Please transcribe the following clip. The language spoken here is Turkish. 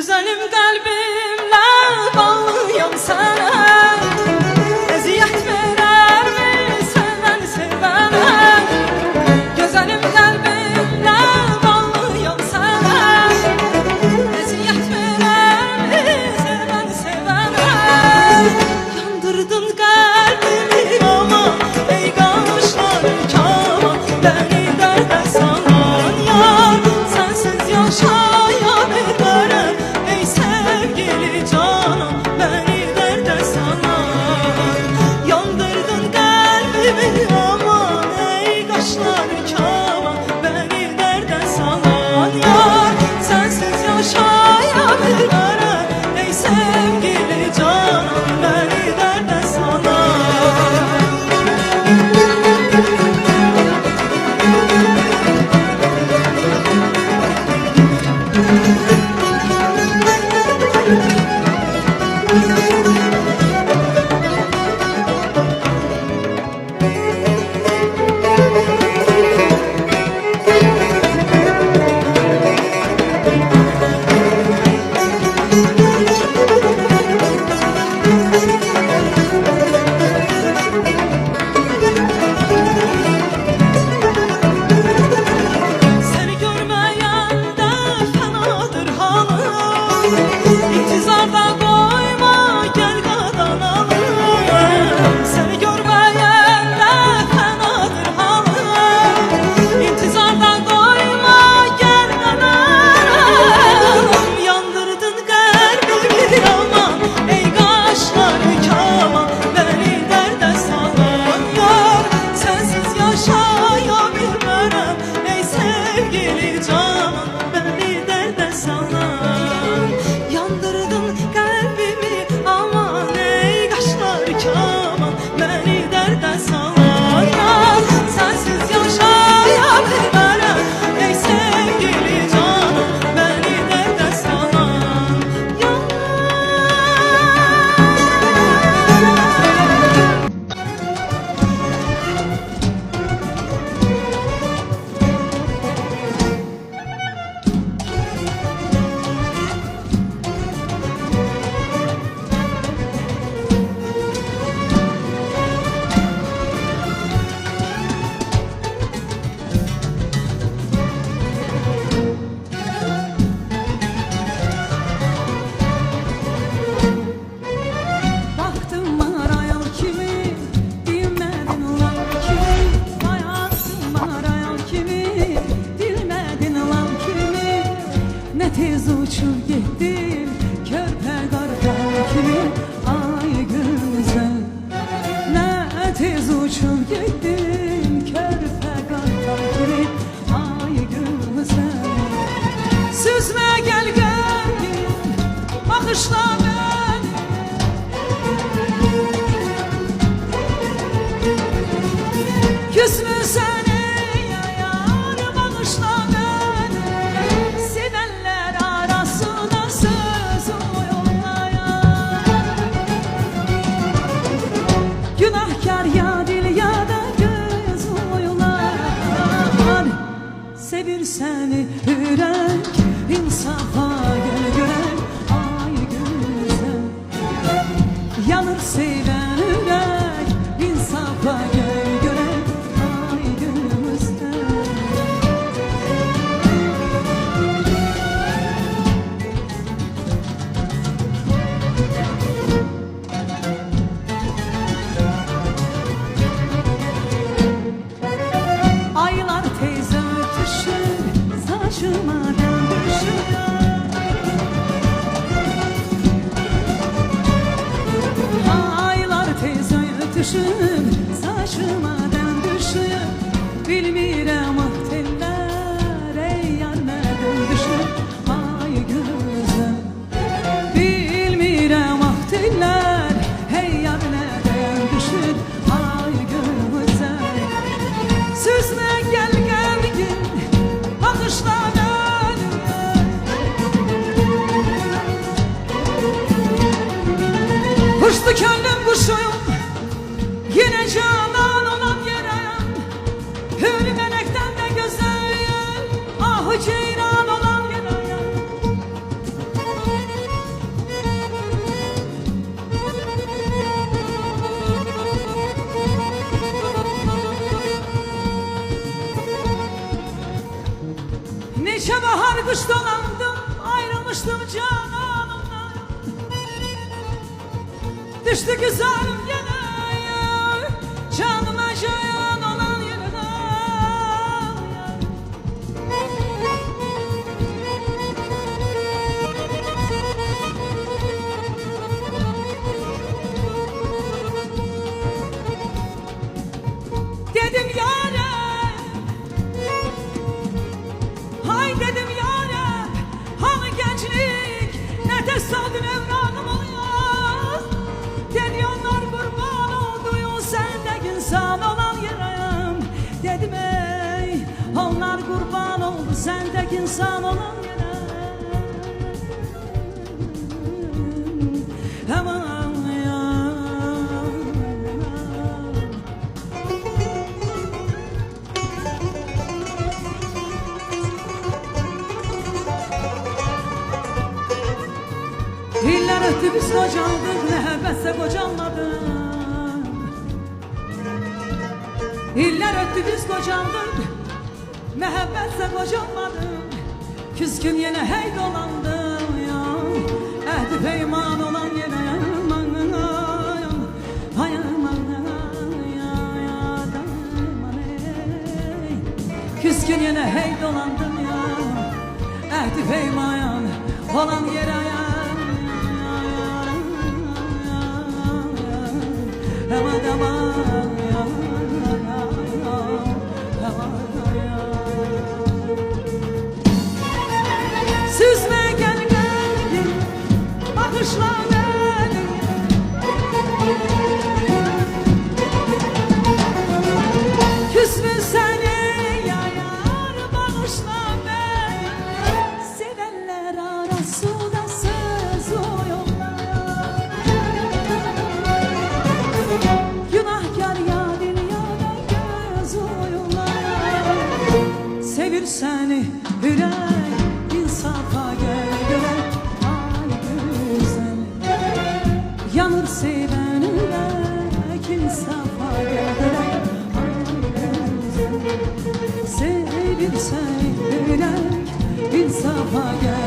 Güzelim kalbimle bağlıyam sana. Eziyet verer mi seven sevene? Güzelim kalbimle bağlıyam sana. Eziyet verer mi seven sevene? Yandırdın kalbimi ama ey kaşlar kama. Beni derde salan yar, sensiz yaşayamıyorum. Ey sevgili canım, beni derde salan. Yandırdın kalbimi aman ey kaşlar kama. Beni derde salan yar, sensiz yaşayamıyorum. Ey sevgili canım, beni derde salan. Seni görmeyen de fenadır halim. İntizarda koyma gel kazanalım. Seni görmeyen de fenadır halim. İntizarda koyma gel kazanalım. Yandırdın kalbimi aman ey kaşlar kama. Beni derde salan yar, sensiz yaşayamıyorum. Ey sevgili canım, beni derde salan. Yandırdın kalbimi aman ey kaşlar kama. Beni derde salan yar, sensiz yaşayamıyorum. Ey sevgili canım, beni derde salan yar. Baktım mağaraya kimi, bilmedin lan kimi. Baktım mağaraya kimi, bilmedin lan kimi. Ne tez uçup gittin körpe kartal kimi. Ay güzel, ne tez uçup gittin körpe kartal kimi. Ay güzel, süzme gel gönlüm, bakışla beni. Küsmü seni yayar, bağışla beni. Sevenler arasında söz yollayar. Günahkar ya dil ya da göz oylar. Sevir seni yürek, insafa gel görek. Ay güzel, yanır seven yürek, insafa gel görek. Ay güzel. Aylar teyze ötüşür, saçıma döndüşür. Aylar teyze ötüşür, saçıma döndüşür. Bilmirəm ah teller, ey yar nədən düşür. Ay güzel, bilmirəm ah teller, ey yar nədən düşür. Ay güzel, süzme gel gel bakışla beni. Kuştu könlüm kuşuyum, yine canan olan yereyim. Hür melekten de güzel, ah ceyran olan yereyim. düştü güzelim gene canıma can olan yerine. Dedim yâre, hay dedim yâre, hani gençlik ne tesadüf evranım oluyor. Dedi onlar kurban olduğu sendeki insan olan yerem. Dedim ey onlar kurban oldu sendeki insan olan yerem. Aman İller öttü biz kocandık, mehabbetse kocanmadık. İller öttü biz kocandık, mehabbetse kocanmadık. Küskün yine hey dolandım ya, ehdi peyman olan yine. Hay aman ya, küskün yine hey dolandım ya, ehdi peyman olan yere. Süzme gel beni, bakışla beni. Küsme seni yayar, bakışla beni. Sevenler arasında söz o yollar. Günahkar ya dünyada göz o yollar. Sevir seni yürek, insafa gel yürek. Ay güzel, yanır seven yürek, insafa gel yürek. Ay güzel, sevir seni yürek, insafa gel.